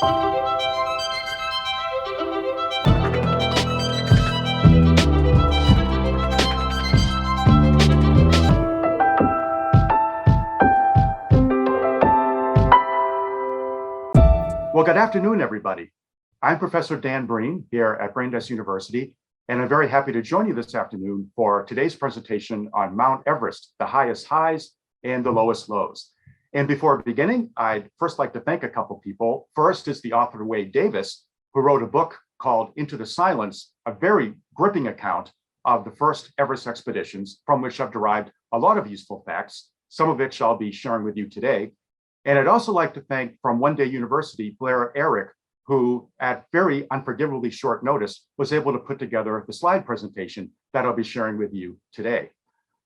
Well, good afternoon, everybody. I'm Professor Dan Breen here at Brandeis University, and I'm very happy to join you this afternoon for today's presentation on Mount Everest, the highest highs and the lowest lows. And before beginning, I'd first like to thank a couple people. First is the author Wade Davis, who wrote a book called Into the Silence, a very gripping account of the first Everest expeditions, from which I've derived a lot of useful facts, some of which I'll be sharing with you today. And I'd also like to thank from One Day University, Blair Eric, who at very unforgivably short notice was able to put together the slide presentation that I'll be sharing with you today.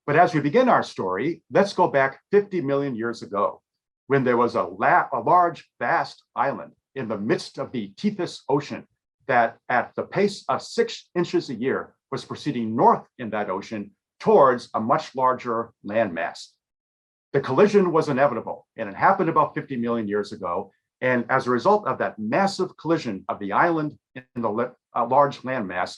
But as we begin our story, let's go back 50 million years ago, when there was a large, vast island in the midst of the Tethys Ocean that at the pace of 6 inches a year was proceeding north in that ocean towards a much larger landmass. The collision was inevitable, and it happened about 50 million years ago. And as a result of that massive collision of the island and the large landmass,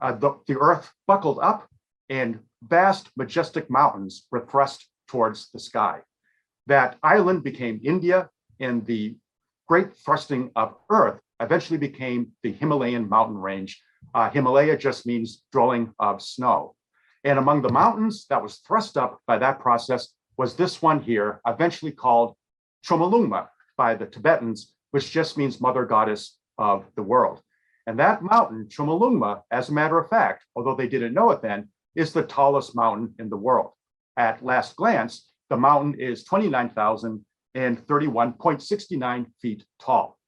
the Earth buckled up and vast, majestic mountains were thrust towards the sky. That island became India, and the great thrusting of Earth eventually became the Himalayan mountain range. Himalaya just means dwelling of snow. And among the mountains that was thrust up by that process was this one here, eventually called Chomolungma by the Tibetans, which just means mother goddess of the world. And that mountain, Chomolungma, as a matter of fact, although they didn't know it then, is the tallest mountain in the world. At last glance, the mountain is 29,031.69 feet tall,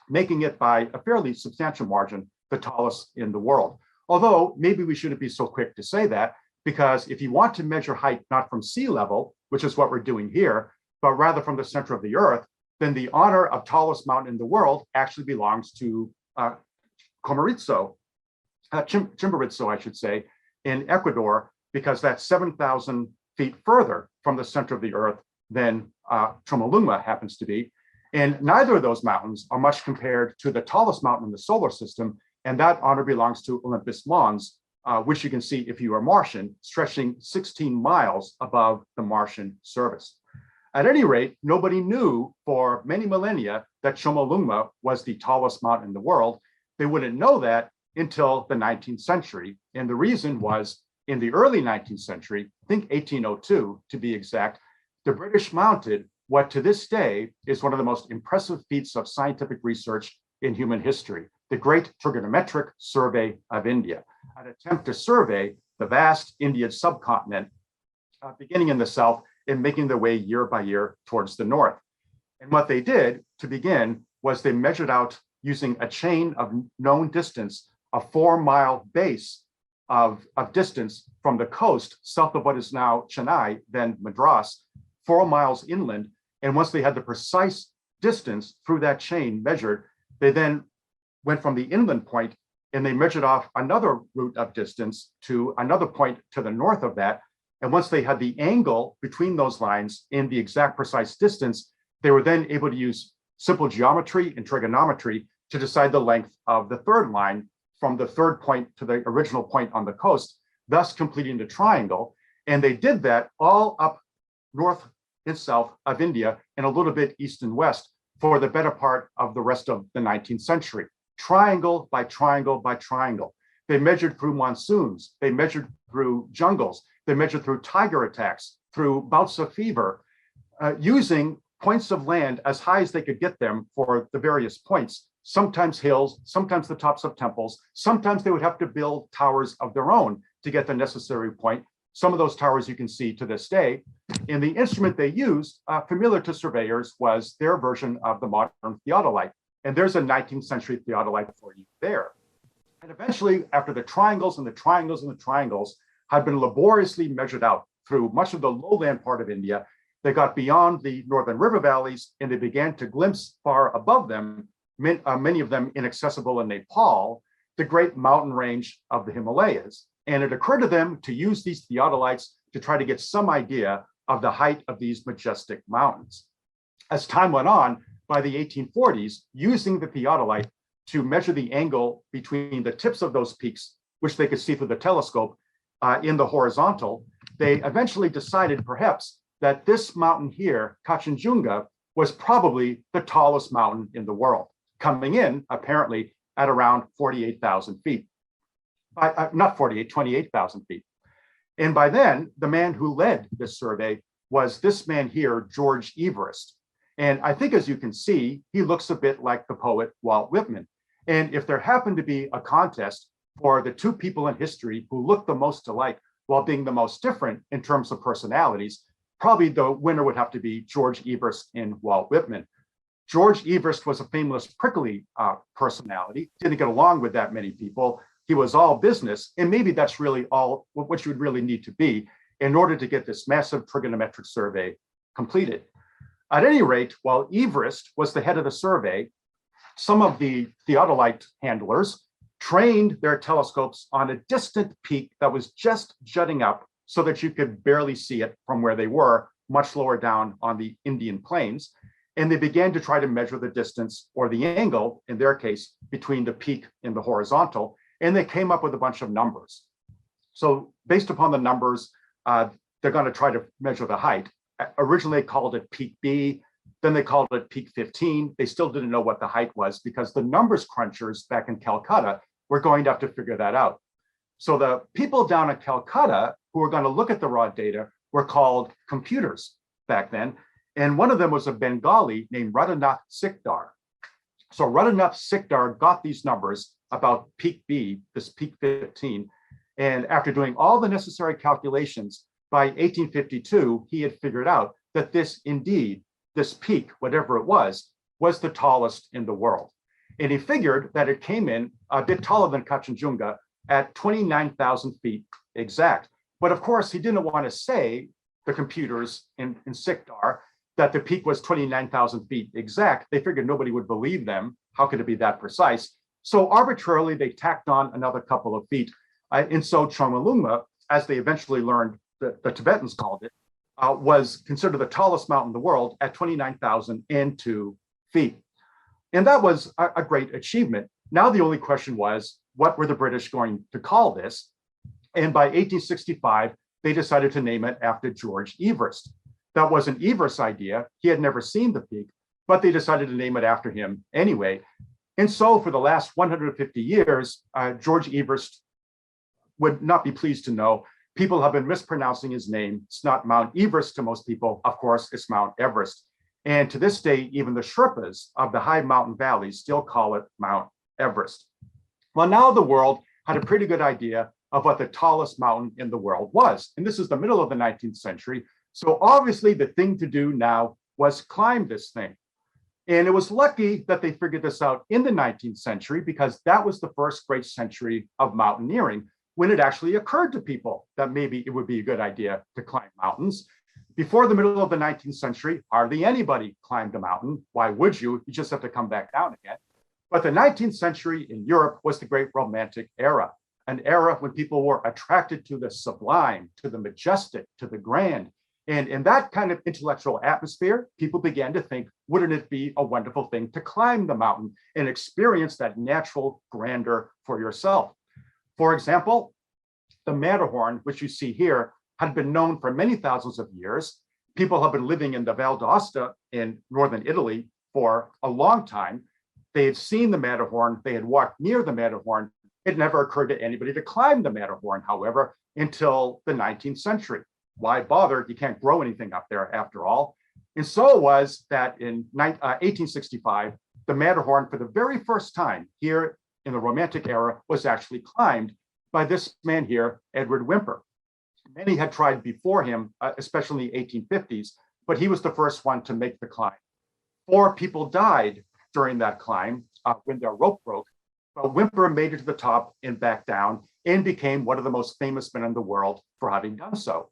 making it by a fairly substantial margin the tallest in the world. Although maybe we shouldn't be so quick to say that, because if you want to measure height not from sea level, which is what we're doing here, but rather from the center of the Earth, then the honor of tallest mountain in the world actually belongs to Chimborazo, I should say, in Ecuador, because that's 7,000 feet further from the center of the Earth than Chomolungma happens to be. And neither of those mountains are much compared to the tallest mountain in the solar system, and that honor belongs to Olympus Mons, which you can see if you are Martian, stretching 16 miles above the Martian surface. At any rate, nobody knew for many millennia that Chomolungma was the tallest mountain in the world. They wouldn't know that until the 19th century. And the reason was in the early 19th century, I think 1802 to be exact, the British mounted what to this day is one of the most impressive feats of scientific research in human history, the Great Trigonometric Survey of India, an attempt to survey the vast Indian subcontinent, beginning in the south and making their way year by year towards the north. And what they did to begin was they measured out using a chain of known distance, a 4-mile base of distance from the coast south of what is now Chennai, then Madras, 4 miles inland. And once they had the precise distance through that chain measured, they then went from the inland point and they measured off another route of distance to another point to the north of that. And once they had the angle between those lines in the exact precise distance, they were then able to use simple geometry and trigonometry to decide the length of the third line from the third point to the original point on the coast, thus completing the triangle. And they did that all up north and south of India and a little bit east and west for the better part of the rest of the 19th century. Triangle by triangle by triangle. They measured through monsoons. They measured through jungles. They measured through tiger attacks, through bouts of fever, using points of land as high as they could get them for the various points, sometimes hills, sometimes the tops of temples. Sometimes they would have to build towers of their own to get the necessary point. Some of those towers you can see to this day. And the instrument they used, familiar to surveyors, was their version of the modern theodolite. And there's a 19th century theodolite for you there. And eventually, after the triangles and the triangles and the triangles had been laboriously measured out through much of the lowland part of India, they got beyond the northern river valleys and they began to glimpse far above them, many of them inaccessible in Nepal, the great mountain range of the Himalayas. And it occurred to them to use these theodolites to try to get some idea of the height of these majestic mountains. As time went on, by the 1840s, using the theodolite to measure the angle between the tips of those peaks, which they could see through the telescope in the horizontal, they eventually decided perhaps that this mountain here, Kanchenjunga, was probably the tallest mountain in the world, coming in apparently at around 48,000 feet. Not 48, 28,000 feet. And by then, the man who led this survey was this man here, George Everest. And I think, as you can see, he looks a bit like the poet Walt Whitman. And if there happened to be a contest for the two people in history who look the most alike while being the most different in terms of personalities, probably the winner would have to be George Everest and Walt Whitman. George Everest was a famous prickly personality, didn't get along with that many people. He was all business, and maybe that's really all what you would really need to be in order to get this massive trigonometric survey completed. At any rate, while Everest was the head of the survey, some of the theodolite handlers trained their telescopes on a distant peak that was just jutting up so that you could barely see it from where they were, much lower down on the Indian plains. And they began to try to measure the distance, or the angle, in their case, between the peak and the horizontal. And they came up with a bunch of numbers. So based upon the numbers, they're going to try to measure the height. Originally, they called it peak B. Then they called it peak 15. They still didn't know what the height was because the numbers crunchers back in Calcutta were going to have to figure that out. So the people down in Calcutta who were going to look at the raw data were called computers back then. And one of them was a Bengali named Radhanath Sikdar. So Radhanath Sikdar got these numbers about peak B, this peak 15. And after doing all the necessary calculations, by 1852, he had figured out that this peak, whatever it was the tallest in the world. And he figured that it came in a bit taller than Kanchenjunga at 29,000 feet exact. But of course, he didn't want to say, the computers in Sikdar, that the peak was 29,000 feet exact. They figured nobody would believe them. How could it be that precise? So arbitrarily, they tacked on another couple of feet. And so Chomolungma, as they eventually learned, the Tibetans called it, was considered the tallest mountain in the world at 29,002 feet. And that was a great achievement. Now the only question was, what were the British going to call this? And by 1865, they decided to name it after George Everest. That wasn't Everest's idea. He had never seen the peak, but they decided to name it after him anyway. And so for the last 150 years, George Everest would not be pleased to know people have been mispronouncing his name. It's not Mount Everest to most people. Of course, it's Mount Everest. And to this day, even the Sherpas of the high mountain valleys still call it Mount Everest. Well, now the world had a pretty good idea of what the tallest mountain in the world was. And this is the middle of the 19th century. So obviously the thing to do now was climb this thing. And it was lucky that they figured this out in the 19th century because that was the first great century of mountaineering, when it actually occurred to people that maybe it would be a good idea to climb mountains. Before the middle of the 19th century, hardly anybody climbed a mountain. Why would you? You just have to come back down again. But the 19th century in Europe was the great Romantic era, an era when people were attracted to the sublime, to the majestic, to the grand. And in that kind of intellectual atmosphere, people began to think, wouldn't it be a wonderful thing to climb the mountain and experience that natural grandeur for yourself? For example, the Matterhorn, which you see here, had been known for many thousands of years. People have been living in the Val d'Aosta in northern Italy for a long time. They had seen the Matterhorn. They had walked near the Matterhorn. It never occurred to anybody to climb the Matterhorn, however, until the 19th century. Why bother? You can't grow anything up there after all. And so it was that in 1865, the Matterhorn, for the very first time here in the Romantic era, was actually climbed by this man here, Edward Whymper. Many had tried before him, especially in the 1850s, but he was the first one to make the climb. 4 people died during that climb when their rope broke, but Whymper made it to the top and back down and became one of the most famous men in the world for having done so.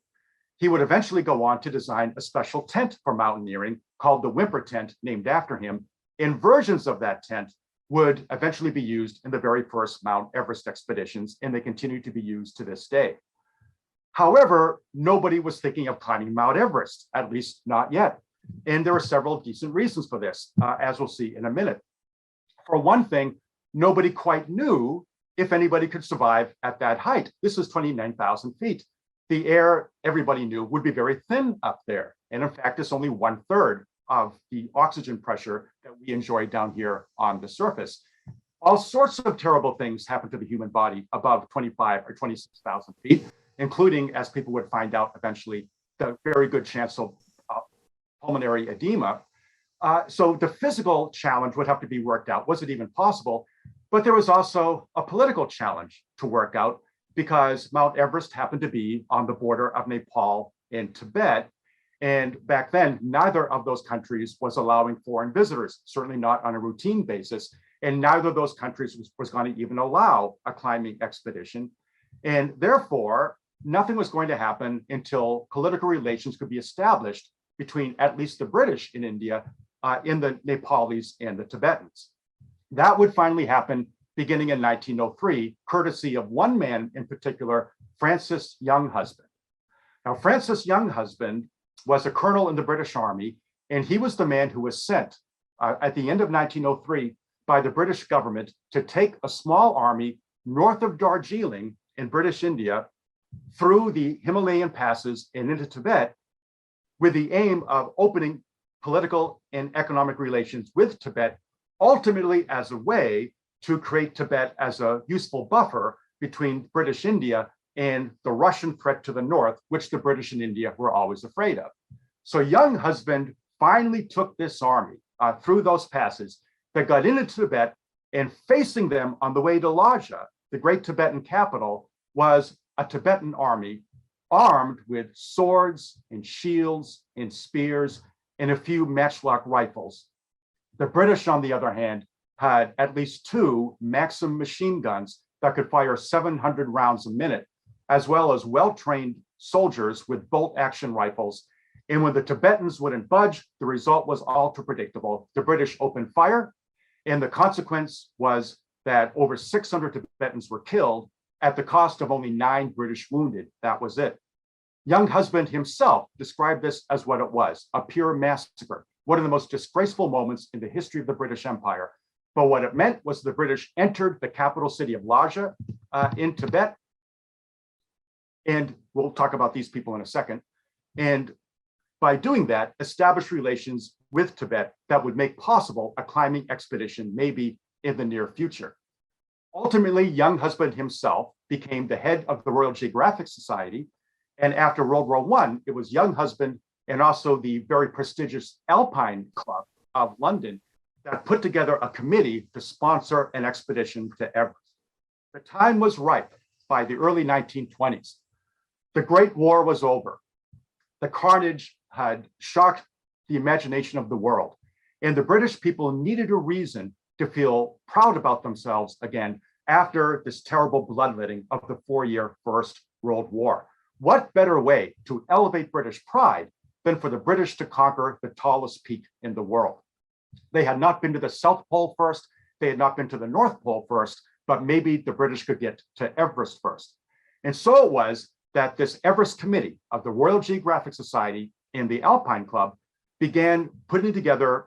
He would eventually go on to design a special tent for mountaineering called the Whymper tent, named after him, and versions of that tent would eventually be used in the very first Mount Everest expeditions, and they continue to be used to this day. However, nobody was thinking of climbing Mount Everest, at least not yet. And there were several decent reasons for this, as we'll see in a minute. For one thing, nobody quite knew if anybody could survive at that height. This is 29,000 feet. The air, everybody knew, would be very thin up there. And in fact, it's only 1/3 of the oxygen pressure that we enjoy down here on the surface. All sorts of terrible things happen to the human body above 25 or 26,000 feet, including, as people would find out eventually, the very good chance of pulmonary edema. So the physical challenge would have to be worked out. Was it even possible? But there was also a political challenge to work out, because Mount Everest happened to be on the border of Nepal and Tibet. And back then, neither of those countries was allowing foreign visitors, certainly not on a routine basis. And neither of those countries was going to even allow a climbing expedition. And therefore, nothing was going to happen until political relations could be established between at least the British in India, in the Nepalis and the Tibetans. That would finally happen beginning in 1903, courtesy of one man in particular, Francis Younghusband. Now, Francis Younghusband was a colonel in the British Army, and he was the man who was sent at the end of 1903 by the British government to take a small army north of Darjeeling in British India through the Himalayan passes and into Tibet, with the aim of opening political and economic relations with Tibet, ultimately as a way to create Tibet as a useful buffer between British India and the Russian threat to the north, which the British and India were always afraid of. So Younghusband finally took this army through those passes that got into Tibet, and facing them on the way to Lhasa, the great Tibetan capital, was a Tibetan army armed with swords and shields and spears and a few matchlock rifles. The British, on the other hand, had at least 2 Maxim machine guns that could fire 700 rounds a minute, as well as well-trained soldiers with bolt-action rifles. And when the Tibetans wouldn't budge, the result was all too predictable. The British opened fire, and the consequence was that over 600 Tibetans were killed at the cost of only 9 British wounded. That was it. Younghusband himself described this as what it was, a pure massacre, one of the most disgraceful moments in the history of the British Empire. But what it meant was the British entered the capital city of Lhasa in Tibet. And we'll talk about these people in a second. And by doing that, established relations with Tibet that would make possible a climbing expedition, maybe in the near future. Ultimately, Younghusband himself became the head of the Royal Geographic Society. And after World War I, it was Younghusband and also the very prestigious Alpine Club of London that put together a committee to sponsor an expedition to Everest. The time was ripe by the early 1920s. The Great War was over. The carnage had shocked the imagination of the world, and the British people needed a reason to feel proud about themselves again after this terrible bloodletting of the 4-year First World War. What better way to elevate British pride than for the British to conquer the tallest peak in the world? They had not been to the South Pole first, they had not been to the North Pole first, but maybe the British could get to Everest first. And so it was that this Everest Committee of the Royal Geographic Society and the Alpine Club began putting together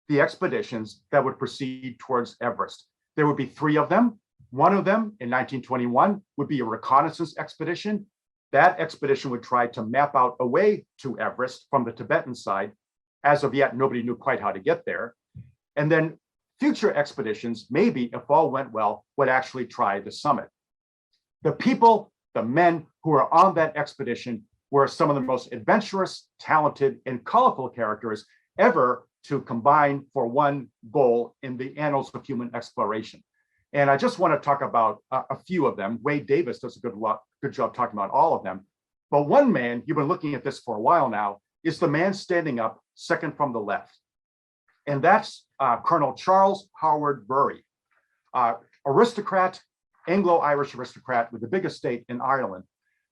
the expeditions that would proceed towards Everest. There would be 3 of them. One of them in 1921 would be a reconnaissance expedition. That expedition would try to map out a way to Everest from the Tibetan side. As of yet, nobody knew quite how to get there. And then future expeditions, maybe if all went well, would actually try the summit. The people, the men who were on that expedition were some of the most adventurous, talented, and colorful characters ever to combine for one goal in the annals of human exploration. And I just want to talk about a few of them. Wade Davis does a good job talking about all of them. But one man, you've been looking at this for a while now, is the man standing up second from the left. And that's Colonel Charles Howard Bury, aristocrat, Anglo-Irish aristocrat with the big estate in Ireland,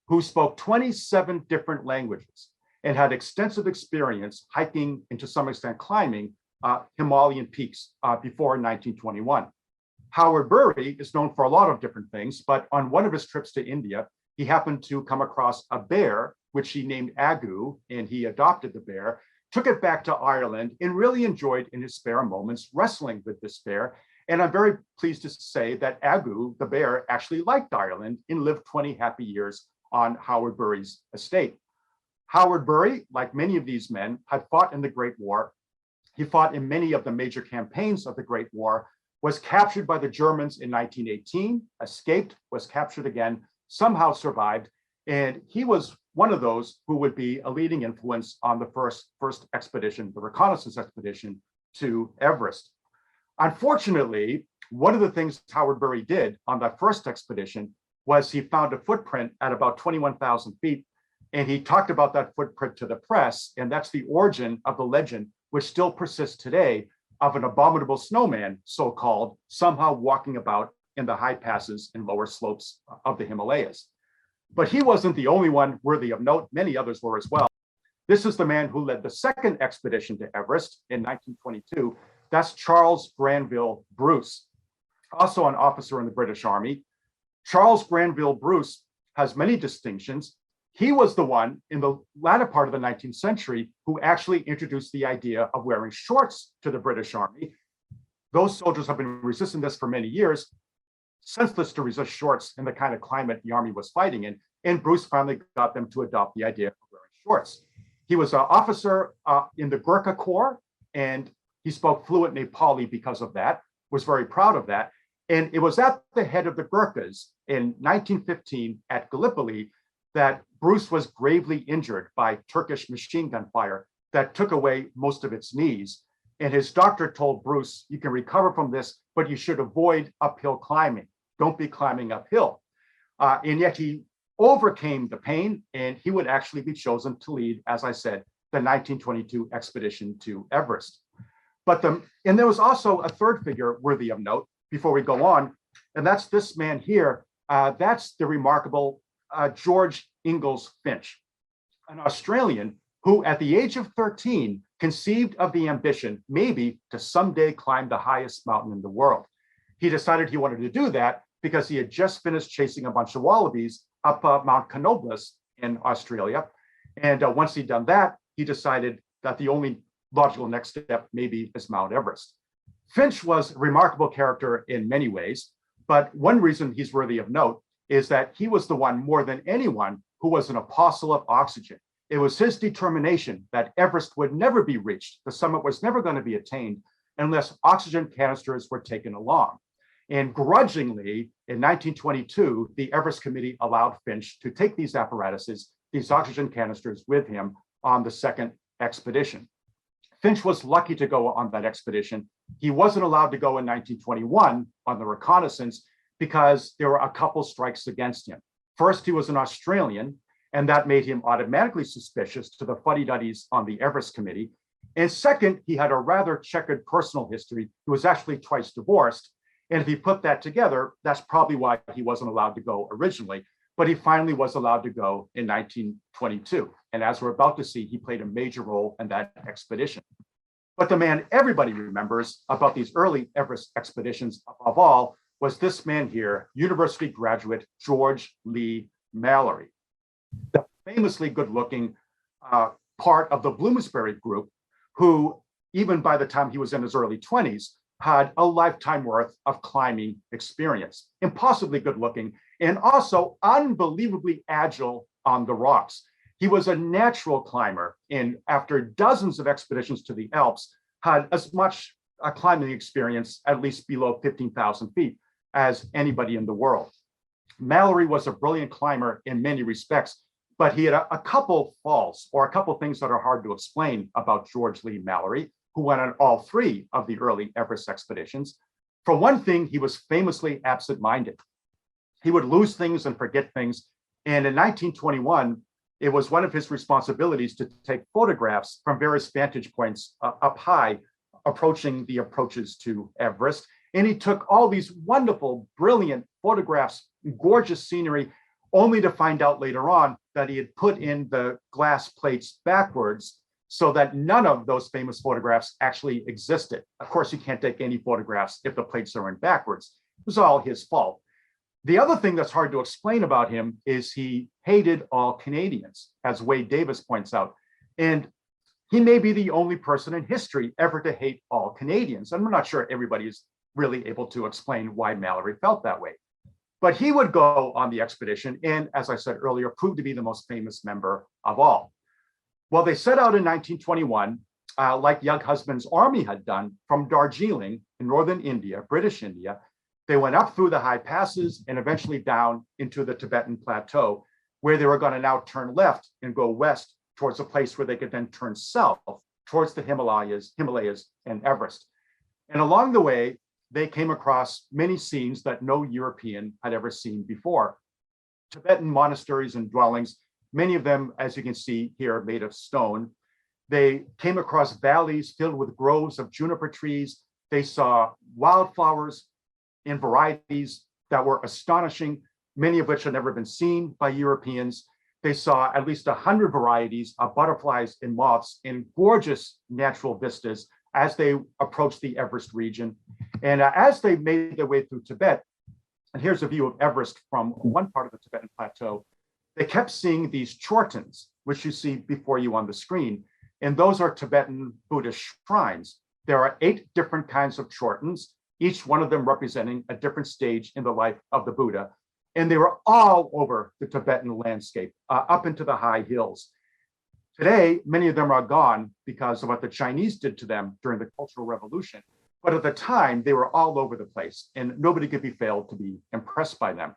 who spoke 27 different languages and had extensive experience hiking and to some extent climbing Himalayan peaks before 1921. Howard Bury is known for a lot of different things, but on one of his trips to India, he happened to come across a bear, which he named Agu, and he adopted the bear. took it back to Ireland, and really enjoyed in his spare moments wrestling with despair. And I'm very pleased to say that Agu, the bear, actually liked Ireland and lived 20 happy years on Howard Bury's estate. Howard Bury, like many of these men, had fought in the Great War. He fought in many of the major campaigns of the Great War, was captured by the Germans in 1918, escaped, was captured again, somehow survived. And he was one of those who would be a leading influence on the first expedition, the reconnaissance expedition to Everest. Unfortunately, one of the things Howard Bury did on that first expedition was he found a footprint at about 21,000 feet, and he talked about that footprint to the press, and that's the origin of the legend, which still persists today, of an abominable snowman, so-called, somehow walking about in the high passes and lower slopes of the Himalayas. But he wasn't the only one worthy of note. Many others were as well. This is the man who led the second expedition to Everest in 1922. That's Charles Granville Bruce, also an officer in the British Army. Charles Granville Bruce has many distinctions. He was the one in the latter part of the 19th century who actually introduced the idea of wearing shorts to the British Army. Those soldiers have been resisting this for many years, senseless to resist shorts in the kind of climate the Army was fighting in, and Bruce finally got them to adopt the idea of wearing shorts. He was an officer in the Gurkha Corps, and he spoke fluent Nepali because of that, was very proud of that. And it was at the head of the Gurkhas in 1915 at Gallipoli that Bruce was gravely injured by Turkish machine gun fire that took away most of its knees. And his doctor told Bruce, you can recover from this, but you should avoid uphill climbing. Don't be climbing uphill. And yet he overcame the pain, and he would actually be chosen to lead, as I said, the 1922 expedition to Everest. And there was also a third figure worthy of note before we go on, and that's this man here. That's the remarkable George Ingalls Finch, an Australian who at the age of 13 conceived of the ambition maybe to someday climb the highest mountain in the world. He decided he wanted to do that because he had just finished chasing a bunch of wallabies up Mount Canobles in Australia. And once he'd done that, he decided that the only logical next step maybe is Mount Everest. Finch was a remarkable character in many ways, but one reason he's worthy of note is that he was the one more than anyone who was an apostle of oxygen. It was his determination that Everest would never be reached. The summit was never going to be attained unless oxygen canisters were taken along. And grudgingly, in 1922, the Everest Committee allowed Finch to take these apparatuses, these oxygen canisters, with him on the second expedition. Finch was lucky to go on that expedition. He wasn't allowed to go in 1921 on the reconnaissance because there were a couple strikes against him. First, he was an Australian, and that made him automatically suspicious to the fuddy-duddies on the Everest Committee. And second, he had a rather checkered personal history. He was actually twice divorced. And if you put that together, that's probably why he wasn't allowed to go originally. But he finally was allowed to go in 1922. And as we're about to see, he played a major role in that expedition. But the man everybody remembers about these early Everest expeditions, above all, was this man here, university graduate George Lee Mallerie, the famously good-looking part of the Bloomsbury group, who, even by the time he was in his early 20s, had a lifetime worth of climbing experience, impossibly good-looking, and also unbelievably agile on the rocks. He was a natural climber, and after dozens of expeditions to the Alps, had as much a climbing experience, at least below 15,000 feet, as anybody in the world. Mallerie was a brilliant climber in many respects, but he had a couple faults, or a couple things that are hard to explain about George Lee Mallerie, who went on all three of the early Everest expeditions. For one thing, he was famously absent-minded. He would lose things and forget things. And in 1921, it was one of his responsibilities to take photographs from various vantage points up high, approaching the approaches to Everest. And he took all these wonderful, brilliant photographs, gorgeous scenery, only to find out later on that he had put in the glass plates backwards so that none of those famous photographs actually existed. Of course, you can't take any photographs if the plates are in backwards. It was all his fault. The other thing that's hard to explain about him is he hated all Canadians, as Wade Davis points out. And He may be the only person in history ever to hate all Canadians. And we're not sure everybody is really able to explain why Mallerie felt that way. But he would go on the expedition and, as I said earlier, proved to be the most famous member of all. Well, they set out in 1921, like Younghusband's army had done, from Darjeeling in northern India, British India. They went up through the high passes and eventually down into the Tibetan Plateau, where they were going to now turn left and go west towards a place where they could then turn south towards the Himalayas and Everest. And along the way, they came across many scenes that no European had ever seen before. Tibetan monasteries and dwellings, many of them, as you can see here, made of stone. They came across valleys filled with groves of juniper trees. They saw wildflowers in varieties that were astonishing, many of which had never been seen by Europeans. They saw at least 100 varieties of butterflies and moths in gorgeous natural vistas as they approached the Everest region. And as they made their way through Tibet, and here's a view of Everest from one part of the Tibetan Plateau, they kept seeing these chortens, which you see before you on the screen. And those are Tibetan Buddhist shrines. There are 8 different kinds of chortens, each one of them representing a different stage in the life of the Buddha. And they were all over the Tibetan landscape, up into the high hills. Today, many of them are gone because of what the Chinese did to them during the Cultural Revolution. But at the time, they were all over the place, and nobody could be failed to be impressed by them.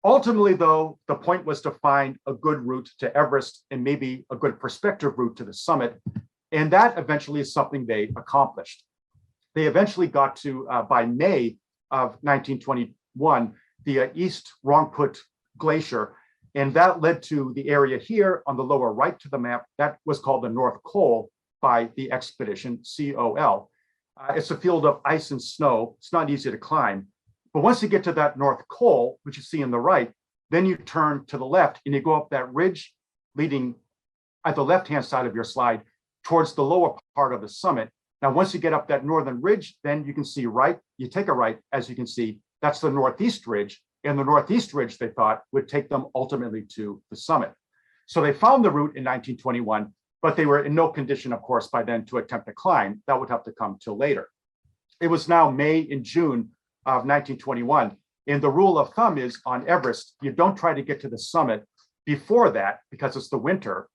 Ultimately, though, the point was to find a good route to Everest and maybe a good prospective route to the summit. And that eventually is something they accomplished. They eventually got to, by May of 1921, the East Rongput Glacier. And that led to the area here on the lower right to the map. That was called the North Col by the expedition, COL. It's a field of ice and snow. It's not easy to climb. But once you get to that North Col, which you see on the right, then you turn to the left and you go up that ridge leading at the left-hand side of your slide towards the lower part of the summit. Now, once you get up that northern ridge, then you can see right, you take a right, as you can see, that's the Northeast Ridge. And the Northeast Ridge, they thought, would take them ultimately to the summit. So they found the route in 1921, but they were in no condition, of course, by then to attempt to climb. That would have to come till later. It was now May and June of 1921. And the rule of thumb is on Everest, you don't try to get to the summit before that because it's the winter.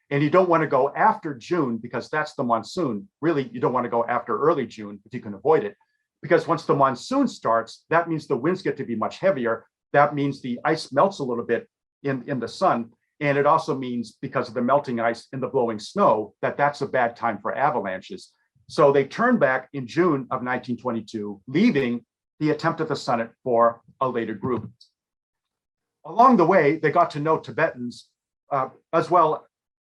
And you don't want to go after June because that's the monsoon. Really, you don't want to go after early June if you can avoid it. Because once the monsoon starts, that means the winds get to be much heavier. That means the ice melts a little bit in the sun. And it also means, because of the melting ice and the blowing snow, that that's a bad time for avalanches. So they turned back in June of 1922, leaving the attempt at the summit for a later group. Along the way, they got to know Tibetans as well,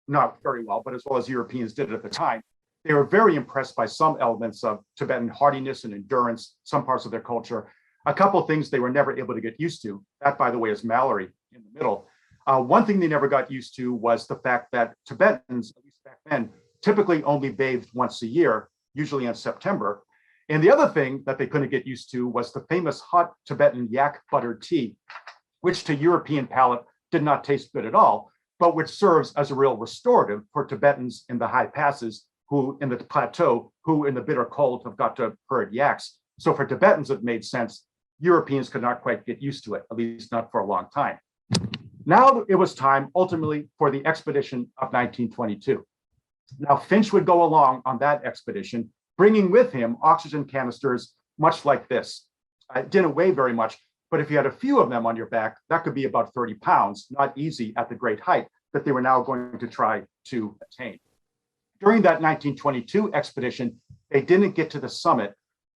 not very well, but as well as Europeans did at the time. They were very impressed by some elements of Tibetan hardiness and endurance, some parts of their culture. A couple of things they were never able to get used to. That, by the way, is Mallerie in the middle. One thing they never got used to was the fact that Tibetans, at least back then, typically only bathed once a year, usually in September. And the other thing that they couldn't get used to was the famous hot Tibetan yak butter tea, which to European palate did not taste good at all, but which serves as a real restorative for Tibetans in the high passes, who in the plateau, who in the bitter cold have got to herd yaks. So for Tibetans, it made sense. Europeans could not quite get used to it, at least not for a long time. Now it was time, ultimately, for the expedition of 1922. Now Finch would go along on that expedition, bringing with him oxygen canisters much like this. It didn't weigh very much, but if you had a few of them on your back, that could be about 30 pounds, not easy at the great height that they were now going to try to attain. During that 1922 expedition, they didn't get to the summit,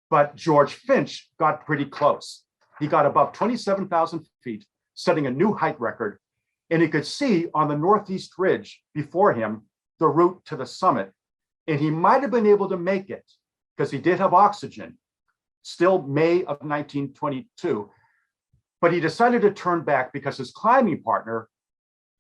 but George Finch got pretty close. He got above 27,000 feet, setting a new height record, and he could see on the Northeast Ridge before him the route to the summit. And he might have been able to make it because he did have oxygen, still May of 1922, but he decided to turn back because his climbing partner,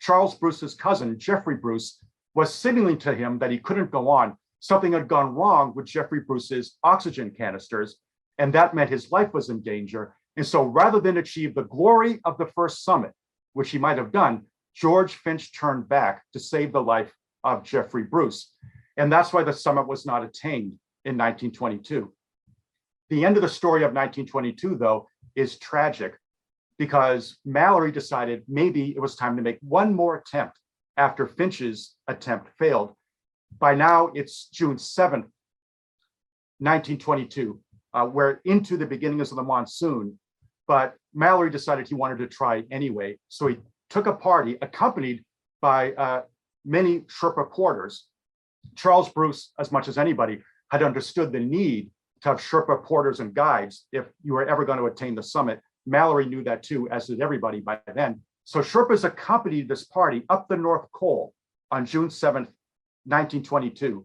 Charles Bruce's cousin, Jeffrey Bruce, was signaling to him that he couldn't go on. Something had gone wrong with Jeffrey Bruce's oxygen canisters, and that meant his life was in danger. And so rather than achieve the glory of the first summit, which he might have done, George Finch turned back to save the life of Jeffrey Bruce. And that's why the summit was not attained in 1922. The end of the story of 1922, though, is tragic because Mallerie decided maybe it was time to make one more attempt after Finch's attempt failed. By now, it's June 7th, 1922. We're into the beginnings of the monsoon, but Mallerie decided he wanted to try anyway. So he took a party accompanied by many Sherpa porters. Charles Bruce, as much as anybody, had understood the need to have Sherpa porters and guides if you were ever going to attain the summit. Mallerie knew that too, as did everybody by then. So Sherpas accompanied this party up the North Col on June 7th, 1922.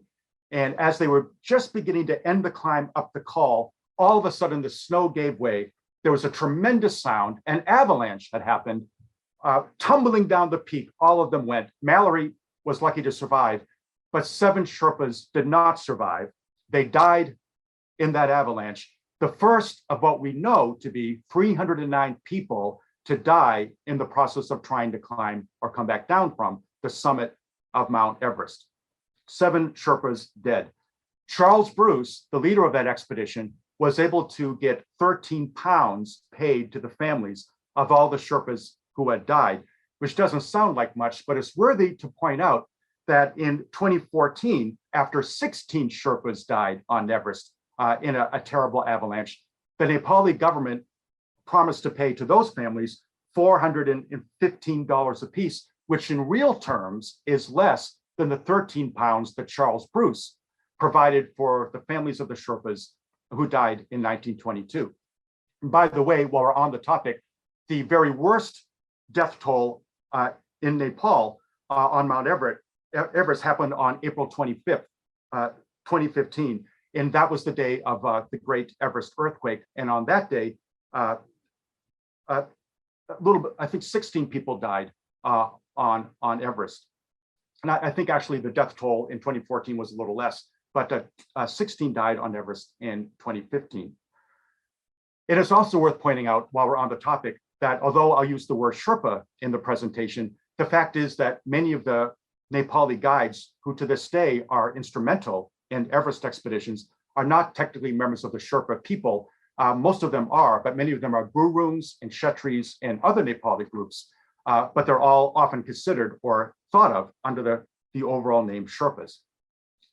And as they were just beginning to end the climb up the col, all of a sudden the snow gave way. There was a tremendous sound. An avalanche had happened, tumbling down the peak. All of them went. Mallerie was lucky to survive, but 7 Sherpas did not survive. They died in that avalanche. The first of what we know to be 309 people to die in the process of trying to climb or come back down from the summit of Mount Everest. 7 Sherpas dead. Charles Bruce, the leader of that expedition, was able to get 13 pounds paid to the families of all the Sherpas who had died, which doesn't sound like much, but it's worthy to point out that in 2014, after 16 Sherpas died on Everest in a terrible avalanche, the Nepali government promised to pay to those families $415 apiece, which in real terms is less than the 13 pounds that Charles Bruce provided for the families of the Sherpas who died in 1922. And by the way, while we're on the topic, the very worst death toll in Nepal on Mount Everest happened on April 25th, 2015. And that was the day of the Great Everest earthquake. And on that day, a little bit, I think 16 people died on Everest. And I think actually the death toll in 2014 was a little less, but 16 died on Everest in 2015. It is also worth pointing out, while we're on the topic, that although I'll use the word Sherpa in the presentation, the fact is that many of the Nepali guides who to this day are instrumental in Everest expeditions are not technically members of the Sherpa people. Most of them are, but many of them are Guruns and Kshetris and other Nepali groups, but they're all often considered or thought of under the overall name Sherpas.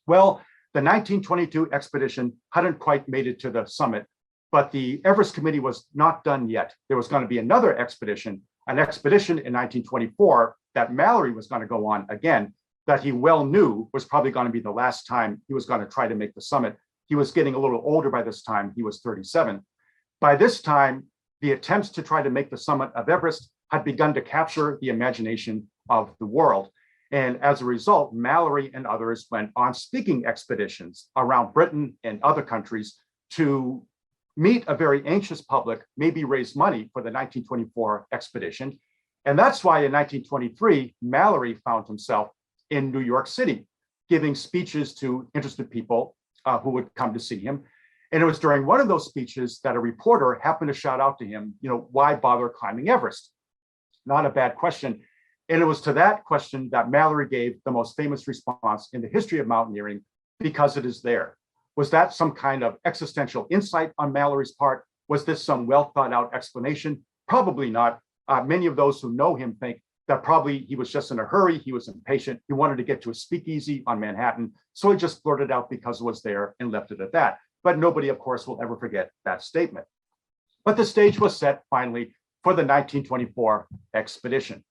Well, the 1922 expedition hadn't quite made it to the summit, but the Everest Committee was not done yet. There was going to be another expedition, an expedition in 1924 that Mallerie was going to go on again, that he well knew was probably going to be the last time he was going to try to make the summit. He was getting a little older by this time. He was 37. By this time, the attempts to try to make the summit of Everest had begun to capture the imagination of the world. And as a result, Mallerie and others went on speaking expeditions around Britain and other countries to meet a very anxious public, maybe raise money for the 1924 expedition. And that's why in 1923, Mallerie found himself in New York City, giving speeches to interested people who would come to see him. And it was during one of those speeches that a reporter happened to shout out to him, why bother climbing Everest? Not a bad question. And it was to that question that Mallerie gave the most famous response in the history of mountaineering, because it is there. Was that some kind of existential insight on Mallerie's part? Was this some well thought out explanation? Probably not. Many of those who know him think that probably he was just in a hurry. He was impatient. He wanted to get to a speakeasy on Manhattan. So he just blurted out because it was there and left it at that. But nobody, of course, will ever forget that statement. But the stage was set finally for the 1924 expedition.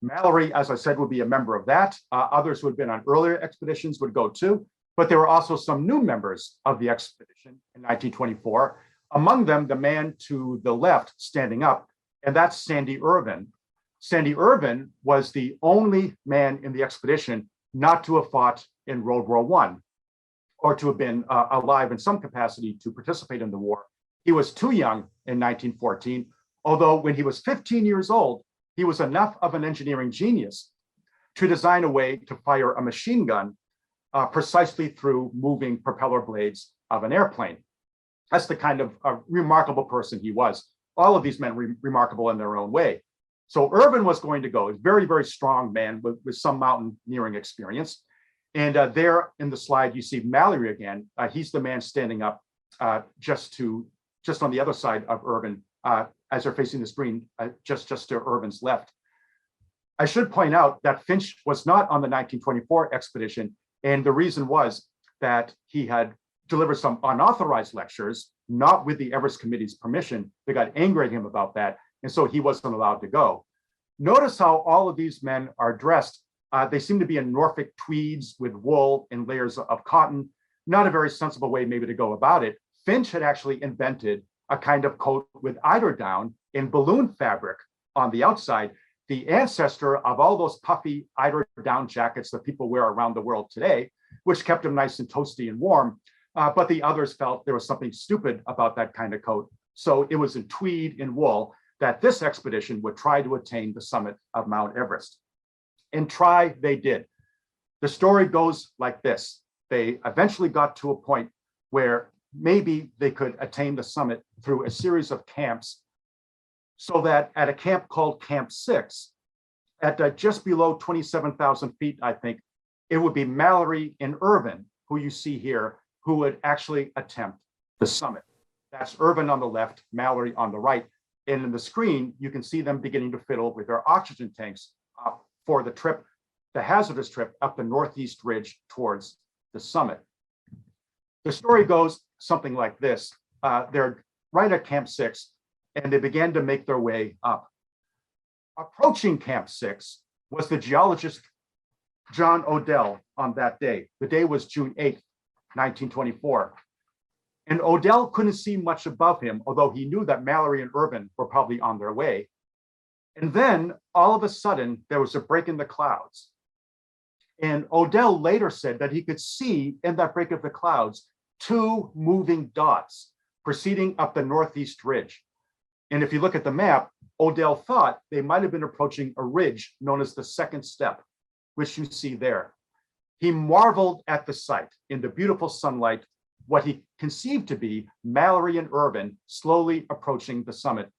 Mallerie, as I said, would be a member of that. Others who had been on earlier expeditions would go too. But there were also some new members of the expedition in 1924. Among them, the man to the left standing up, and that's Sandy Irvine. Sandy Irvine was the only man in the expedition not to have fought in World War I or to have been alive in some capacity to participate in the war. He was too young in 1914, although when he was 15 years old, he was enough of an engineering genius to design a way to fire a machine gun precisely through moving propeller blades of an airplane. That's the kind of remarkable person he was. All of these men were remarkable in their own way. So Irvine was going to go, a very, very strong man with some mountaineering experience. And there in the slide, you see Mallerie again. He's the man standing up just on the other side of Irvine, as they're facing the screen, just to Irvine's left. I should point out that Finch was not on the 1924 expedition, and the reason was that he had delivered some unauthorized lectures, not with the Everest Committee's permission. They got angry at him about that, and so he wasn't allowed to go. Notice how all of these men are dressed. They seem to be in Norfolk tweeds with wool and layers of cotton. Not a very sensible way maybe to go about it. Finch had actually invented a kind of coat with eiderdown in balloon fabric on the outside, the ancestor of all those puffy eiderdown jackets that people wear around the world today, which kept them nice and toasty and warm. But the others felt there was something stupid about that kind of coat. So it was in tweed and wool that this expedition would try to attain the summit of Mount Everest. And try they did. The story goes like this. They eventually got to a point where maybe they could attain the summit through a series of camps, so that at a camp called Camp 6, at just below 27,000 feet, I think, it would be Mallerie and Irvine, who you see here, who would actually attempt the summit. That's Irvine on the left, Mallerie on the right. And in the screen, you can see them beginning to fiddle with their oxygen tanks for the trip, the hazardous trip up the northeast ridge towards the summit. The story goes something like this. They're right at Camp 6, and they began to make their way up. Approaching Camp 6 was the geologist John Odell on that day. The day was June 8th, 1924. And Odell couldn't see much above him, although he knew that Mallerie and Irvine were probably on their way. And then all of a sudden, there was a break in the clouds. And Odell later said that he could see in that break of the clouds 2 moving dots proceeding up the northeast ridge. And if you look at the map, Odell thought they might have been approaching a ridge known as the second step, which you see there. He marveled at the sight in the beautiful sunlight, what he conceived to be Mallerie and Irvine slowly approaching the summit,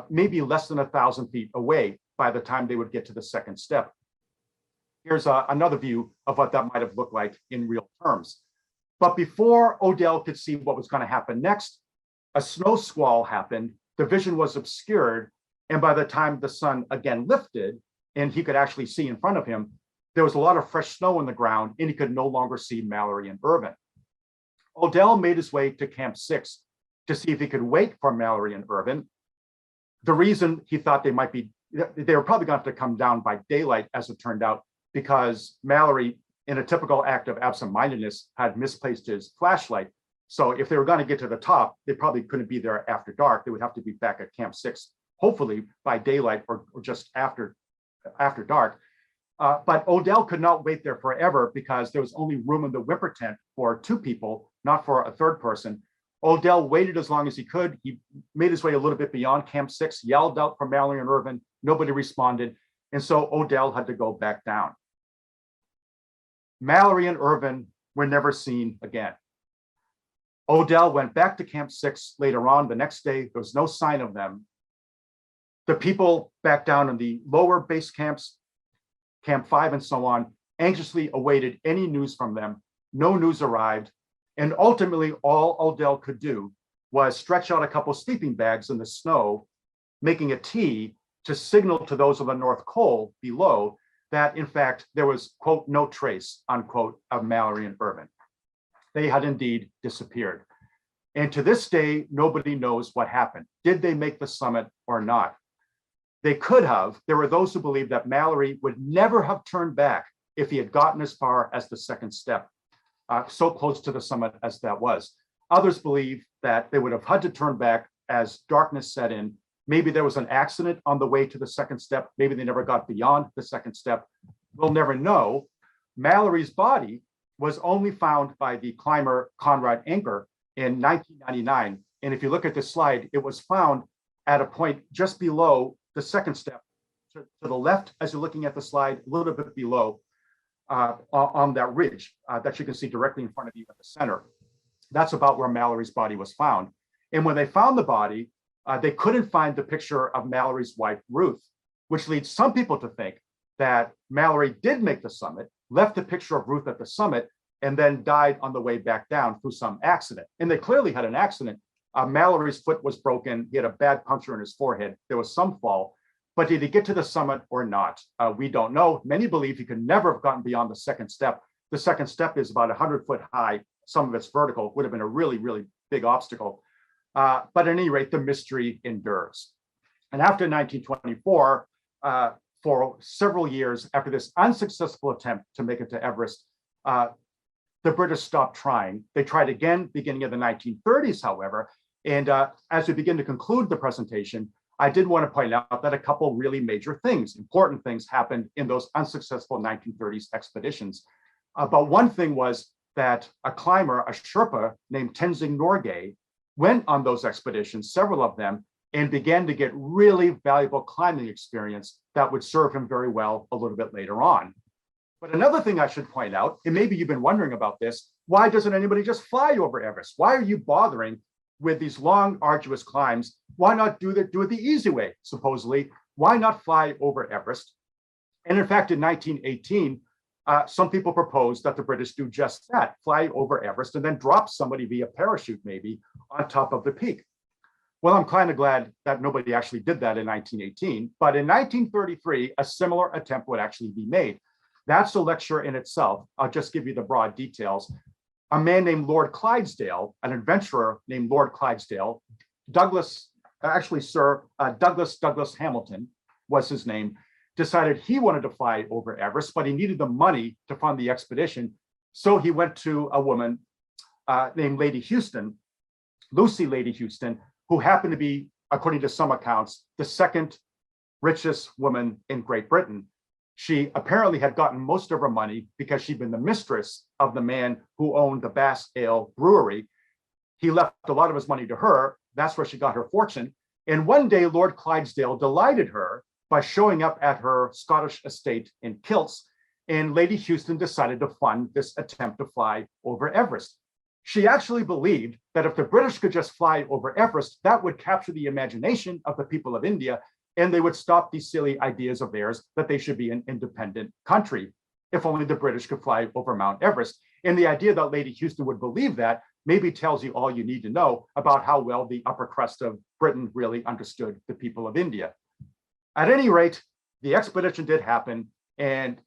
maybe less than 1,000 feet away by the time they would get to the second step. Here's another view of what that might have looked like in real terms. But before Odell could see what was going to happen next, a snow squall happened, the vision was obscured, and by the time the sun again lifted and he could actually see in front of him, there was a lot of fresh snow on the ground and he could no longer see Mallerie and Irvine. Odell made his way to Camp 6 to see if he could wait for Mallerie and Irvine. The reason he thought they were probably going to have to come down by daylight, as it turned out, because Mallerie, in a typical act of absent-mindedness, had misplaced his flashlight. So if they were going to get to the top, they probably couldn't be there after dark. They would have to be back at Camp 6, hopefully by daylight or just after dark. But Odell could not wait there forever because there was only room in the whimper tent for 2 people, not for a third person. Odell waited as long as he could. He made his way a little bit beyond Camp 6, yelled out for Mallerie and Irvine. Nobody responded. And so Odell had to go back down. Mallerie and Irvine were never seen again. Odell went back to Camp 6 later on. The next day, there was no sign of them. The people back down in the lower base camps, Camp 5 and so on, anxiously awaited any news from them. No news arrived. And ultimately, all Odell could do was stretch out a couple sleeping bags in the snow, making a T to signal to those of the North Pole below that, in fact, there was, quote, no trace, unquote, of Mallerie and Irvine. They had indeed disappeared. And to this day, nobody knows what happened. Did they make the summit or not? They could have. There were those who believed that Mallerie would never have turned back if he had gotten as far as the second step, so close to the summit as that was. Others believe that they would have had to turn back as darkness set in. Maybe there was an accident on the way to the second step. Maybe they never got beyond the second step. We'll never know. Mallerie's body was only found by the climber Conrad Anker in 1999. And if you look at this slide, it was found at a point just below the second step, to the left as you're looking at the slide, a little bit below on that ridge that you can see directly in front of you at the center. That's about where Mallerie's body was found. And when they found the body, they couldn't find the picture of Mallerie's wife, Ruth, which leads some people to think that Mallerie did make the summit, left a picture of Ruth at the summit, and then died on the way back down through some accident. And they clearly had an accident. Mallory's foot was broken. He had a bad puncture in his forehead. There was some fall, but did he get to the summit or not? We don't know. Many believe he could never have gotten beyond the second step. The second step is about 100 foot high. Some of it's vertical, would have been a really, really big obstacle. But at any rate, the mystery endures. And after 1924, for several years after this unsuccessful attempt to make it to Everest, the British stopped trying. They tried again beginning of the 1930s, however. And as we begin to conclude the presentation, I did want to point out that a couple really major things, important things happened in those unsuccessful 1930s expeditions. But one thing was that a climber, a Sherpa named Tenzing Norgay, went on those expeditions, several of them, and began to get really valuable climbing experience that would serve him very well a little bit later on. But another thing I should point out, and maybe you've been wondering about this, why doesn't anybody just fly over Everest? Why are you bothering with these long, arduous climbs? Why not do it the easy way, supposedly? Why not fly over Everest? And in fact, in 1918, some people proposed that the British do just that, fly over Everest and then drop somebody via parachute, maybe, on top of the peak. Well, I'm kind of glad that nobody actually did that in 1918. But in 1933, a similar attempt would actually be made. That's a lecture in itself. I'll just give you the broad details. A man named Lord Clydesdale, an adventurer named Lord Clydesdale, Douglas Hamilton was his name, decided he wanted to fly over Everest, but he needed the money to fund the expedition. So he went to a woman named Lady Houston, Lucy Lady Houston, who happened to be, according to some accounts, the second richest woman in Great Britain. She apparently had gotten most of her money because she'd been the mistress of the man who owned the Bass Ale Brewery. He left a lot of his money to her. That's where she got her fortune. And one day, Lord Clydesdale delighted her by showing up at her Scottish estate in kilts, and Lady Houston decided to fund this attempt to fly over Everest. She actually believed that if the British could just fly over Everest, that would capture the imagination of the people of India, and they would stop these silly ideas of theirs that they should be an independent country, if only the British could fly over Mount Everest. And the idea that Lady Houston would believe that maybe tells you all you need to know about how well the upper crust of Britain really understood the people of India. At any rate, the expedition did happen, and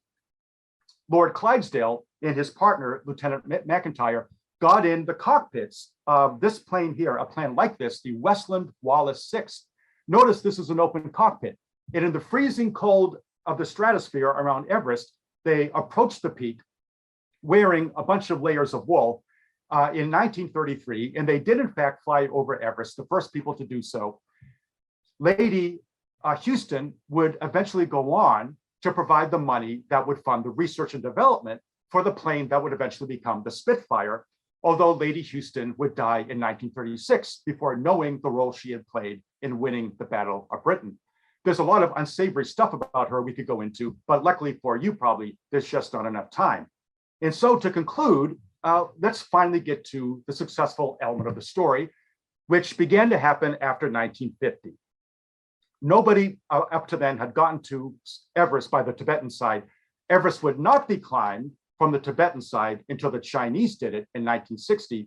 Lord Clydesdale and his partner, Lieutenant McIntyre, got in the cockpits of this plane here, a plane like this, the Westland Wallace 6. Notice this is an open cockpit. And in the freezing cold of the stratosphere around Everest, they approached the peak wearing a bunch of layers of wool in 1933. And they did, in fact, fly over Everest, the first people to do so. Lady Houston would eventually go on to provide the money that would fund the research and development for the plane that would eventually become the Spitfire, although Lady Houston would die in 1936 before knowing the role she had played in winning the Battle of Britain. There's a lot of unsavory stuff about her we could go into, but luckily for you, probably, there's just not enough time. And so to conclude, let's finally get to the successful element of the story, which began to happen after 1950. Nobody up to then had gotten to Everest by the Tibetan side. Everest would not be climbed from the Tibetan side until the Chinese did it in 1960.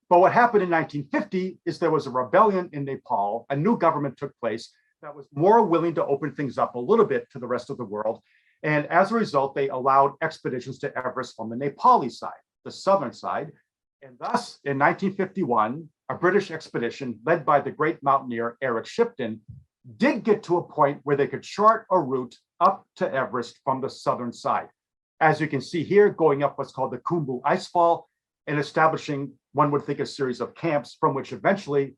But what happened in 1950 is there was a rebellion in Nepal. A new government took place that was more willing to open things up a little bit to the rest of the world. And as a result, they allowed expeditions to Everest from the Nepali side, the southern side. And thus, in 1951, a British expedition led by the great mountaineer Eric Shipton did get to a point where they could chart a route up to Everest from the southern side. As you can see here, going up what's called the Khumbu Icefall and establishing, one would think, a series of camps from which eventually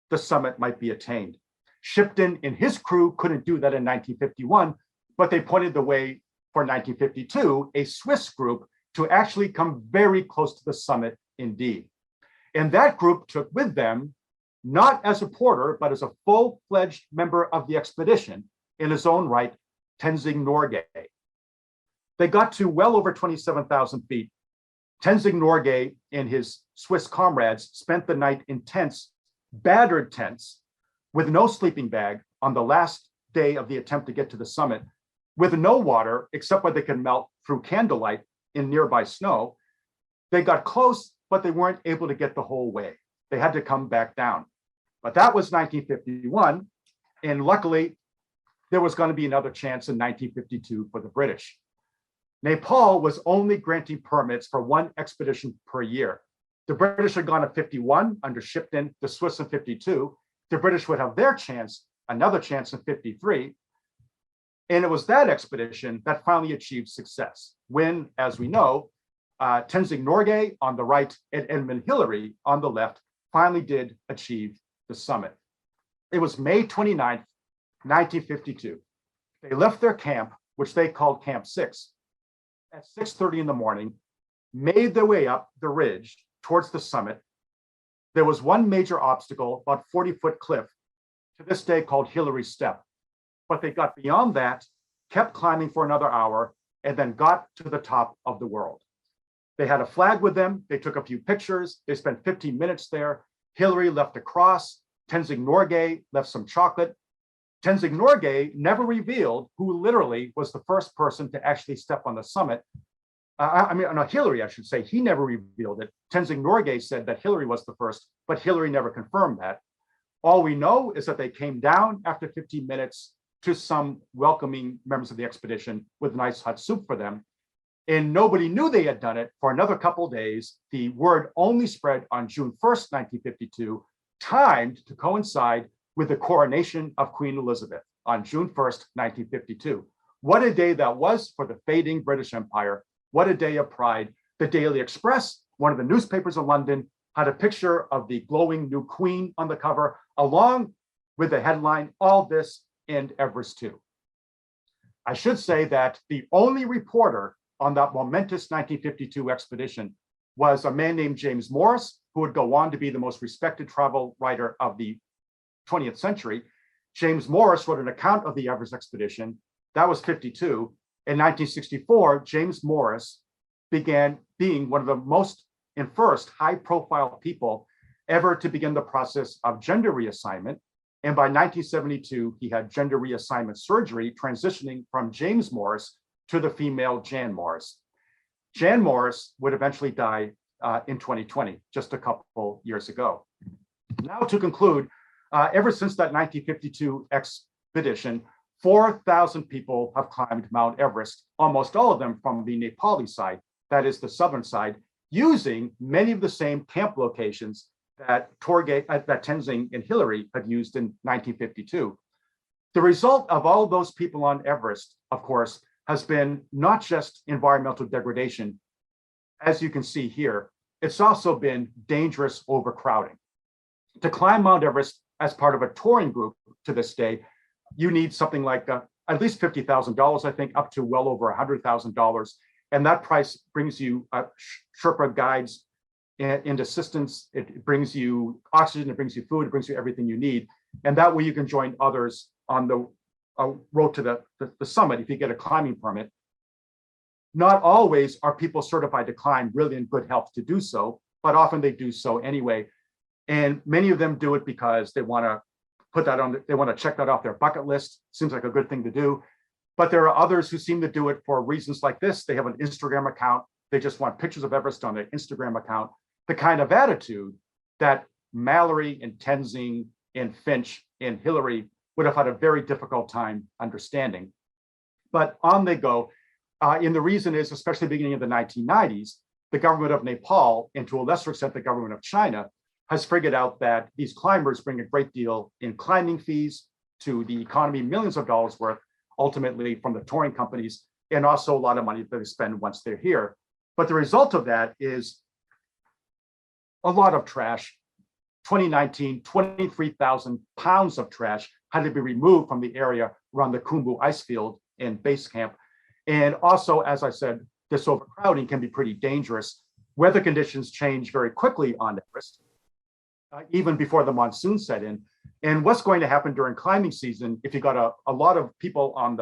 the summit might be attained. Shipton and his crew couldn't do that in 1951, but they pointed the way for 1952, a Swiss group, to actually come very close to the summit indeed. And that group took with them, not as a porter, but as a full-fledged member of the expedition, in his own right, Tenzing Norgay. They got to well over 27,000 feet. Tenzing Norgay and his Swiss comrades spent the night in tents, battered tents, with no sleeping bag on the last day of the attempt to get to the summit, with no water except what they could melt through candlelight, in nearby snow. They got close, but they weren't able to get the whole way. They had to come back down. But that was 1951. And luckily, there was going to be another chance in 1952 for the British. Nepal was only granting permits for one expedition per year. The British had gone to 51 under Shipton, the Swiss in 52. The British would have their chance, another chance in 53. And it was that expedition that finally achieved success when, as we know, Tenzing Norgay on the right and Edmund Hillary on the left finally did achieve the summit. It was May 29th, 1952. They left their camp, which they called Camp 6, at 6:30 in the morning, made their way up the ridge towards the summit. There was one major obstacle, about 40-foot cliff, to this day called Hillary Step. But they got beyond that, kept climbing for another hour, and then got to the top of the world. They had a flag with them. They took a few pictures. They spent 15 minutes there. Hillary left a cross. Tenzing Norgay left some chocolate. Tenzing Norgay never revealed who literally was the first person to actually step on the summit. Hillary, I should say, he never revealed it. Tenzing Norgay said that Hillary was the first, but Hillary never confirmed that. All we know is that they came down after 15 minutes to some welcoming members of the expedition with nice hot soup for them. And nobody knew they had done it for another couple of days. The word only spread on June 1st, 1952, timed to coincide with the coronation of Queen Elizabeth on June 1st, 1952. What a day that was for the fading British Empire. What a day of pride. The Daily Express, one of the newspapers in London, had a picture of the glowing new queen on the cover, along with the headline, "All this and Everest too." I should say that the only reporter on that momentous 1952 expedition was a man named James Morris, who would go on to be the most respected travel writer of the 20th century. James Morris wrote an account of the Everest expedition. That was 52. In 1964, James Morris began being one of the most and first high-profile people ever to begin the process of gender reassignment. And by 1972, he had gender reassignment surgery, transitioning from James Morris to the female Jan Morris. Jan Morris would eventually die in 2020, just a couple years ago. Now to conclude, ever since that 1952 expedition, 4,000 people have climbed Mount Everest, almost all of them from the Nepali side, that is the southern side, using many of the same camp locations that Tenzing and Hillary had used in 1952. The result of all those people on Everest, of course, has been not just environmental degradation. As you can see here, it's also been dangerous overcrowding. To climb Mount Everest as part of a touring group to this day, you need something like at least $50,000, I think, up to well over $100,000. And that price brings you Sherpa guides and assistance. It brings you oxygen, it brings you food, it brings you everything you need. And that way you can join others on the road to the summit if you get a climbing permit. Not always are people certified to climb really in good health to do so, but often they do so anyway. And many of them do it because they want to put that on, they want to check that off their bucket list. Seems like a good thing to do. But there are others who seem to do it for reasons like this. They have an Instagram account. They just want pictures of Everest on their Instagram account. The kind of attitude that Mallerie and Tenzing and Finch and Hillary would have had a very difficult time understanding. But on they go. And the reason is, especially beginning of the 1990s, the government of Nepal, and to a lesser extent, the government of China, has figured out that these climbers bring a great deal in climbing fees to the economy, millions of dollars worth, ultimately from the touring companies, and also a lot of money that they spend once they're here. But the result of that is a lot of trash. 2019, 23,000 pounds of trash had to be removed from the area around the Khumbu ice field and base camp. And also, as I said, this overcrowding can be pretty dangerous. Weather conditions change very quickly on Everest, even before the monsoon set in. And what's going to happen during climbing season, if you got a lot of people on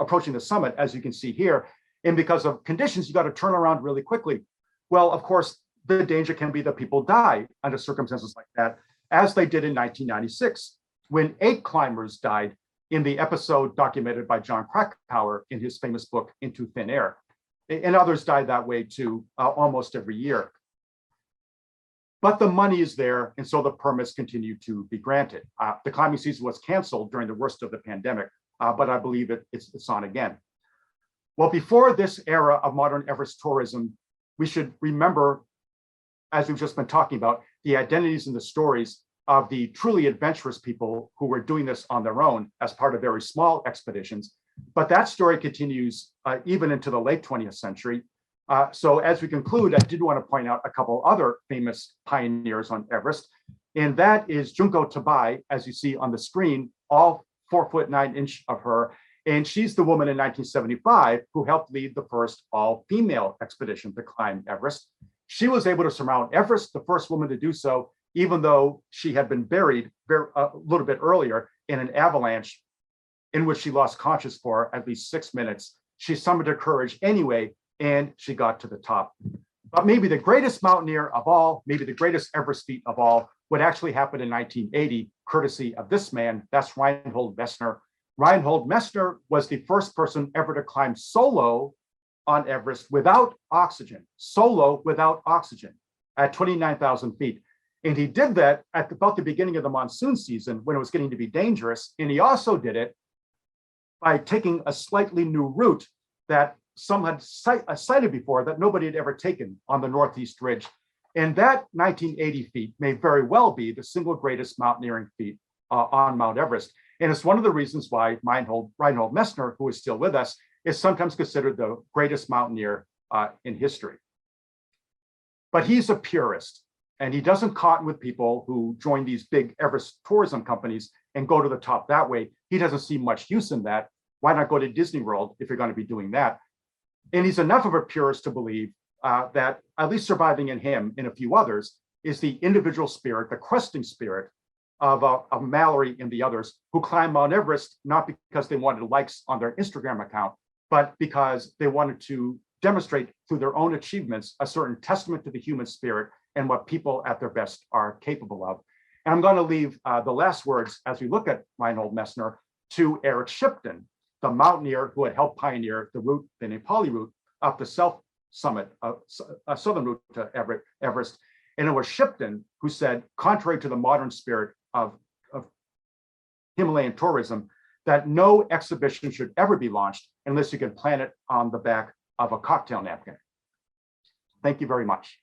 approaching the summit, as you can see here, and because of conditions, you got to turn around really quickly. Well, of course, the danger can be that people die under circumstances like that, as they did in 1996, when 8 climbers died in the episode documented by John Krakauer in his famous book, Into Thin Air. and others died that way too, almost every year. But the money is there, and so the permits continue to be granted. The climbing season was canceled during the worst of the pandemic, but I believe it's on again. Well, before this era of modern Everest tourism, we should remember, as we've just been talking about, the identities and the stories of the truly adventurous people who were doing this on their own as part of very small expeditions. But that story continues even into the late 20th century. So as we conclude, I did want to point out a couple other famous pioneers on Everest, and that is Junko Tabei, as you see on the screen, all 4'9" of her. And she's the woman in 1975 who helped lead the first all-female expedition to climb Everest. She was able to surmount Everest, the first woman to do so, even though she had been buried a little bit earlier in an avalanche in which she lost consciousness for at least 6 minutes. She summoned her courage anyway, and she got to the top. But maybe the greatest mountaineer of all, maybe the greatest Everest feat of all, would actually happen in 1980, courtesy of this man. That's Reinhold Messner. Reinhold Messner was the first person ever to climb solo on Everest without oxygen, solo without oxygen at 29,000 feet. And he did that at about the beginning of the monsoon season when it was getting to be dangerous. And he also did it by taking a slightly new route that some had cited before that nobody had ever taken on the Northeast Ridge. And that 1980 feat may very well be the single greatest mountaineering feat on Mount Everest. And it's one of the reasons why Reinhold Messner, who is still with us, is sometimes considered the greatest mountaineer in history. But he's a purist, and he doesn't cotton with people who join these big Everest tourism companies and go to the top that way. He doesn't see much use in that. Why not go to Disney World if you're going to be doing that? And he's enough of a purist to believe that at least surviving in him and a few others is the individual spirit, the questing spirit of Mallerie and the others who climbed Mount Everest, not because they wanted likes on their Instagram account, but because they wanted to demonstrate through their own achievements a certain testament to the human spirit and what people at their best are capable of. And I'm going to leave the last words as we look at Reinhold Messner to Eric Shipton, the mountaineer who had helped pioneer the route, the Nepali route, up the southern route to Everest. And it was Shipton who said, contrary to the modern spirit of Himalayan tourism, that no exhibition should ever be launched unless you can plan it on the back of a cocktail napkin. Thank you very much.